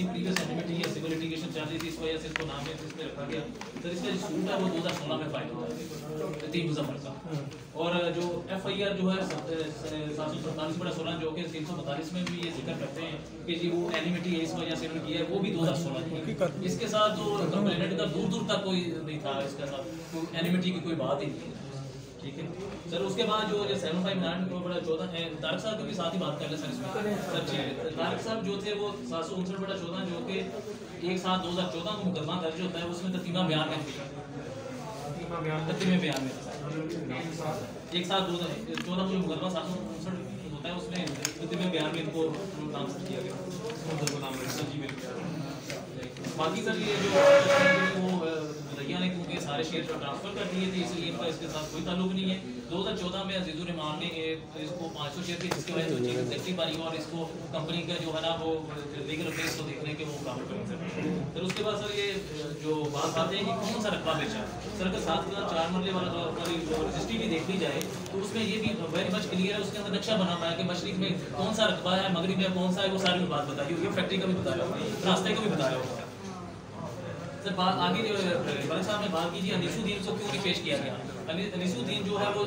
Previous एनिमिटी या civil litigation चल रही थी, इस वजह से इसको नाम इसमें रखा गया। सर इसका जो सूट है वो 2016 में फाइल हुआ है 3 मुजफ्फर का, और जो FIR जो है 747/16 जो कि 342 में भी ये जिक्र करते हैं कि जी वो एनिमिटी है इस वजह से उन्होंने किया है, वो भी 2016 की। इसके साथ तो कंप्लेनेंट का दूर दूर तक कोई नहीं था, इसके साथ एनिमिटी की कोई बात ही नहीं है। ठीक है सर, उसके बाद जो 759/14 तारक साहब के भी साथ ही बात कर ले सर इसमें। सर तारक साहब जो थे वो 759/14 जो कि 1/7/2014 को मुकदमा दर्ज होता है, उसमें ततीमा बयान में 1/7/2014 को जो मुकदमा 759 होता है उसमें ततीमा बयान में इनको नाम से किया गया। बाकी सर ये जो वो रैया ने क्योंकि सारे शेयर ट्रांसफर कर दिए थे इसलिए इनका इसके साथ कोई ताल्लुक नहीं है। 2014 में अजीजुर रहमान ने इसको 500 शेयर के जिसके वजह से चीफ एग्जीक्यूटिव बनी और इसको कंपनी का जो है ना वो लीगल अफेयर्स को देखने के वो काम करें। फिर उसके बाद सर ये जो बात आते हैं कि कौन सा रकबा बेचा सर का 7 मरले वाला जो रजिस्ट्री भी देख ली जाए तो उसमें ये भी वेरी मच क्लियर है, उसके अंदर नक्शा बना हुआ है कि मशरिक में कौन सा रकबा है, मगरिब में कौन सा है, वो सारी बात बताई होगी, फैक्ट्री का भी बताया होगा, रास्ते का भी बताया होगा। सर बात आगे जो बड़े साहब ने बात की थी अनीसुद्दीन को क्यों नहीं पेश किया गया। अनीसुद्दीन जो है वो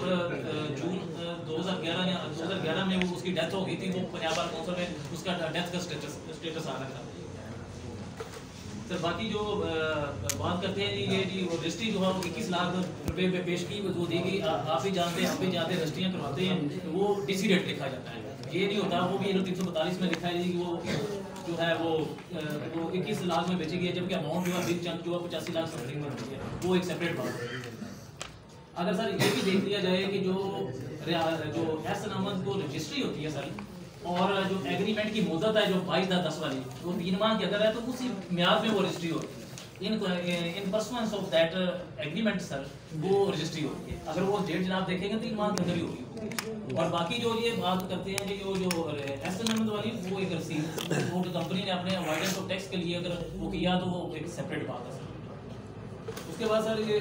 जून 2011 में वो उसकी डेथ हो गई थी, वो पंजाब बार काउंसिल में उसका डेथ का स्टेटस आ रहा था। सर बाकी जो बात करते हैं ये जी वो रजिस्ट्री जो है वो 21 लाख रुपए में पेश की वो दी गई। आप ही जानते हैं रजिस्ट्रियाँ करवाते हैं वो DC रेट लिखा जाता है, ये नहीं होता। वो भी 342 में लिखा है कि वो जो है वो 21 लाख में बेची गई है, जबकि अमाउंट जो है बिग चंक जो है 85 लाख समथिंग में है, वो एक सेपरेट बात है। अगर सर ये भी देख लिया जाए कि जो एस नामत को रजिस्ट्री होती है सर और जो एग्रीमेंट की मुद्दत है जो 22/10 वाली वो 3 माह की अगर है तो उसी म्याद में वो रजिस्ट्री होती है। इन pursuance of that agreement sir वो रजिस्ट्री होती है। अगर वो डेट जनाब देखेंगे 3 माह के अंदर ही होगी। और बाकी जो ये बात करते हैं कि जो एस वाली वो एक रसीद वो कंपनी ने अपने अवॉइडेंस ऑफ टैक्स के लिए अगर वो किया तो वो एक सेपरेट बात है सर। उसके बाद सर ये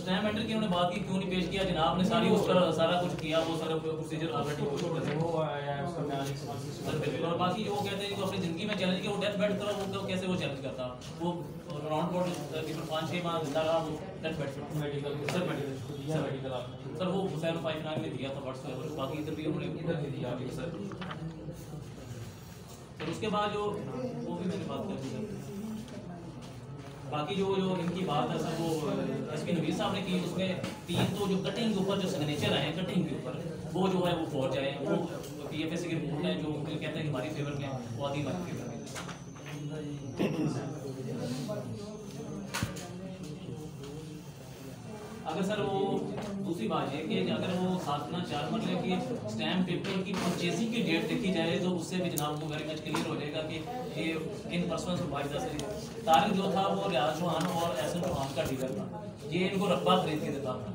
स्टैम्प एंटर की उन्होंने बात की क्यों नहीं पेश किया, जनाब ने सारी उस पर सारा कुछ किया, वो सारा प्रोसीजर ऑलरेडी हो आया है उसका मैं सर। और बाकी जो वो कहते हैं कि अपनी जिंदगी में चैलेंज किया वो डेथ बेड करा वो कैसे वो चैलेंज करता वो राउंड बोर्ड तकरीबन 5-6 माह जिंदा रहा वो डेथ बेड मेडिकल सर वो हुसैन 59 में दिया था व्हाट्सएप, बाकी इधर भी उन्होंने दिया सर। फिर उसके बाद जो वो भी मैंने बात कर दी। बाकी जो इनकी बात है सर वो SP नवीर साहब ने की, उसमें 3 तो जो कटिंग के ऊपर जो सिग्नेचर आए हैं कटिंग के ऊपर वो जो है वो फौज आए वो PFS की रिपोर्ट है जो कहते हैं कि हमारी फेवर में वो आदि हमारी फेवर में। अगर सर वो दूसरी बात है कि अगर वो 7/4 मरले की स्टैम्प पेपर की परचेजिंग की डेट देखी जाए तो उससे भी जनाब को वेरी मच क्लियर हो जाएगा कि ये इन पर्सनल वाइजा से तारिक जो था वो रियाज चौहान और एहसन चौहान का डीलर था, ये इनको रकबा खरीद के देता था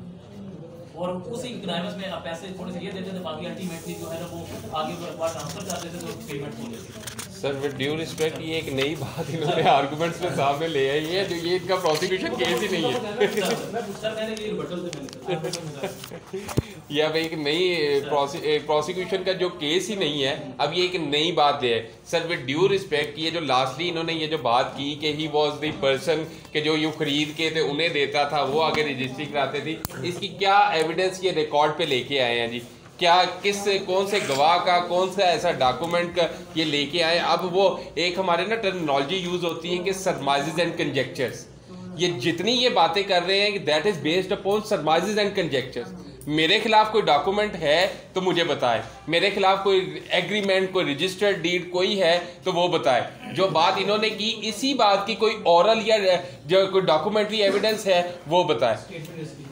और उसी इकनॉमिक्स में आप पैसे थोड़े से ये देते थे, बाकी अल्टीमेटली जो है ना वो आगे रकबा ट्रांसफर कर देते थे तो पेमेंट हो जाती थी। सर विद ड्यू रिस्पेक्ट ये एक नई बात इन्होंने आर्गुमेंट्स में सामने ले आई है जो ये इनका प्रोसिक्यूशन केस ही नहीं है। या भाई एक नई प्रोसिक्यूशन का जो केस ही नहीं है, अब ये एक नई बात है। सर विद ड्यू रिस्पेक्ट ये जो लास्टली इन्होंने ये जो बात की कि ही वाज द पर्सन के जो यूँ खरीद के थे उन्हें देता था वो आगे रजिस्ट्री कराते थे, इसकी क्या एविडेंस ये रिकॉर्ड पे लेके आए हैं जी? क्या कौन से गवाह का कौन सा ऐसा डॉक्यूमेंट का ये लेके आए? अब वो एक हमारे ना टर्मिनोलॉजी यूज होती है कि सरमाइजेस एंड कंजेक्चर्स, ये जितनी ये बातें कर रहे हैं कि that is based upon surmises and conjectures. मेरे खिलाफ कोई डॉक्यूमेंट है तो मुझे बताए, मेरे खिलाफ कोई एग्रीमेंट कोई रजिस्टर्ड डीड कोई है तो वो बताए। जो बात इन्होंने की इसी बात की कोई ओरल या जो कोई डॉक्यूमेंट्री एविडेंस है वो बताए।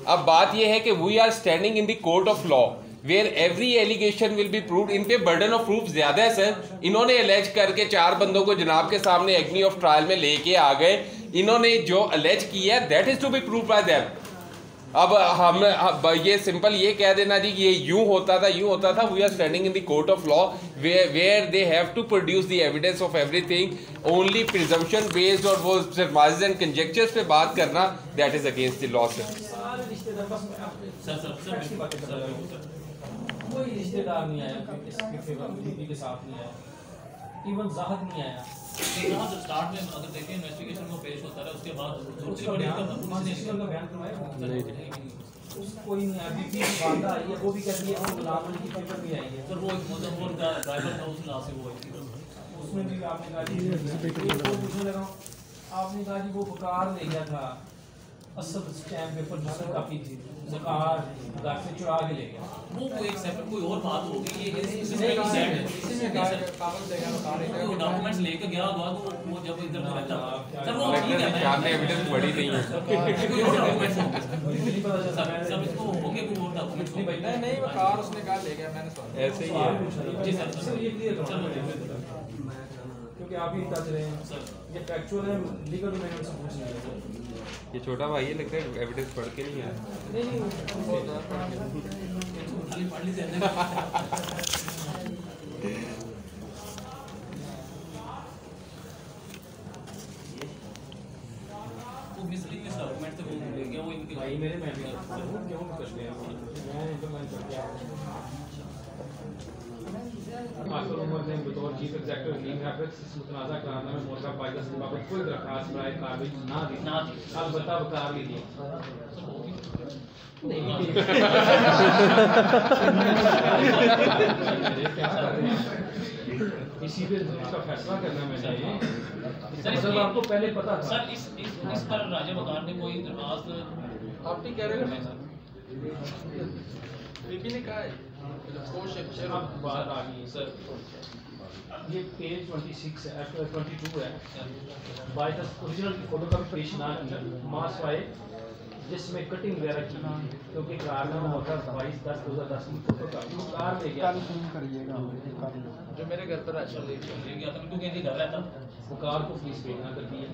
अब बात ये है कि we are standing in the court of law where every allegation will be proved. इन पे बर्डन ऑफ प्रूफ ज्यादा है सर। इन्होंने अलेज करके 4 बंदों को जनाब के सामने एग्नी ऑफ ट्रायल में लेके आ गए, इन्होंने जो अलेज किया that is to be prove by them. अब हम ये सिंपल ये कह देना जी ये यूं होता था, we are standing in the court of law where they have to produce the evidence of everything. Only presumption based और वो सरमाइजेस एंड कंजेक्चर्स पे बात करना that is against the law sir. रिश्तेदार नहीं आया इसके फेवर बीबी के साथ नहीं आया, इवन जाहद नहीं आया। यहाँ जब स्टार्ट में अगर देखें इन्वेस्टिगेशन में पेश होता है उसके बाद उसका बयान करवाया नहीं, कोई नहीं आया। बीबी की वादा आई है, वो भी कहती है वो गुलाम अली की फेवर भी आई है। सर वो एक मुजफ्फर का ड्राइवर था, उसने लाश वो उसमें भी आपने कहा जी पूछने लगा, आपने कहा जी वो वकार ले गया था असल स्टैम्प पेपर जिसमें काफी थी, वकार घर से चुरा के ले गया। वो एक सेपरेट कोई और बात होगी, ये डॉक्यूमेंट्स लेके गया होगा तो वो जब इधर रहता सर वो ठीक है, सामने एविडेंस बड़ी नहीं है कोई और डॉक्यूमेंट्स होंगे सब इसको होंगे कोई और डॉक्यूमेंट्स नहीं वकार उसने कहा ले गया, मैंने सुना ऐसे ही है। जी सर ये क्लियर क्योंकि आप ही बता रहे हैं सर ये फैक्चुअल है, लीगल में मैंने उनसे पूछ लिया। ये छोटा भाई है, लगता है एविडेंस पढ़ के नहीं आया। खाली पढ़ लीजिए वो मिसलिंग इस डॉक्यूमेंट से वो ले गया, वो इनके भाई मेरे मैं भी क्यों करते हैं मैं तो मैं कर दिया। आखिर उमर ने बतौर चीफ एग्जीक्यूटिव लीग हैफिज इस मुतनाज़ा करारनामे में मोहतरम पाकिस्तान के बाबत कोई दरख्वास्त बराए कार्रवाई ना दी, अलबत्ता वकार लीजिए इसी पे इसका फैसला करना मैंने मतलब आपको पहले पता था सर इस पर राजा वकार ने कोई दरखास्त आप ठीक कह रहे हैं बीबी ने कहा है अब बात आ गई सर, ये पेज 26 है 22 है, बाय द ओरिजिनल की फोटो का पेश ना की मास वाई जिसमें कटिंग वगैरह की, क्योंकि करारनामा होता है 22/10/2010 की फोटो का कार ले गया जो मेरे घर पर अच्छा ले गया था, क्योंकि इनके घर रहता वो कार को फीस भेजना कर दिया।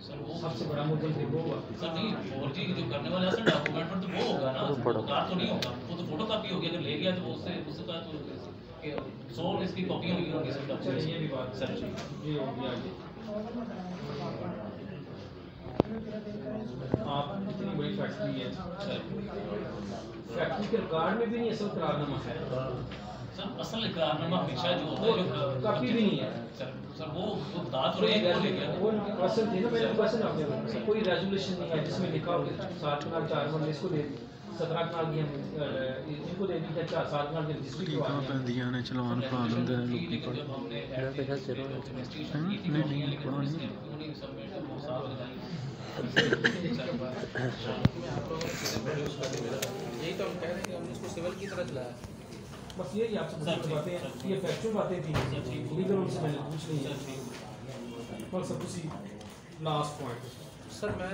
सर वो सबसे बड़ा मुद्दा तो वो हुआ सर नहीं और जी जो करने वाला है सर डॉक्यूमेंट पर तो वो होगा ना, कार तो नहीं होगा, वो तो फोटो कॉपी होगी, अगर ले गया तो उसका तो 100 इसकी कॉपी होगी होगी सर चलिए डॉक्यूमेंट ये भी बात सर ये हो गया आगे। आप इतनी बड़ी फैक्ट्री है, फैक्ट्री के रिकॉर्ड में भी नहीं असल करारनामा है सर, असल इकरारनामा हमेशा जो होता है जो कॉपी भी नहीं है सर वो बता तो रहे हैं वो ले गया वो क्वेश्चन थे ना, मैंने क्वेश्चन आपने कोई रेजोल्यूशन नहीं है जिसमें लिखा हो 7 कनाल 4 कनाल इसको दे 17 कनाल की इनको दे दी 7 कनाल की रजिस्ट्री की बात है दिया ने चलान पा दिंदे ने लोग लेकिन जब हमने इन्वेस्टिगेशन की थी नहीं लेकिन उन्होंने सबमिट वो साल बताई यही तो हम कह रहे हैं कि हमने इसको सिविल की तरह चलाया। बस यही आपसे बातें ये फैक्चुअल बातें थी, लीगल उनसे मैंने पूछ ली है, बस सब उसी लास्ट पॉइंट सर मैं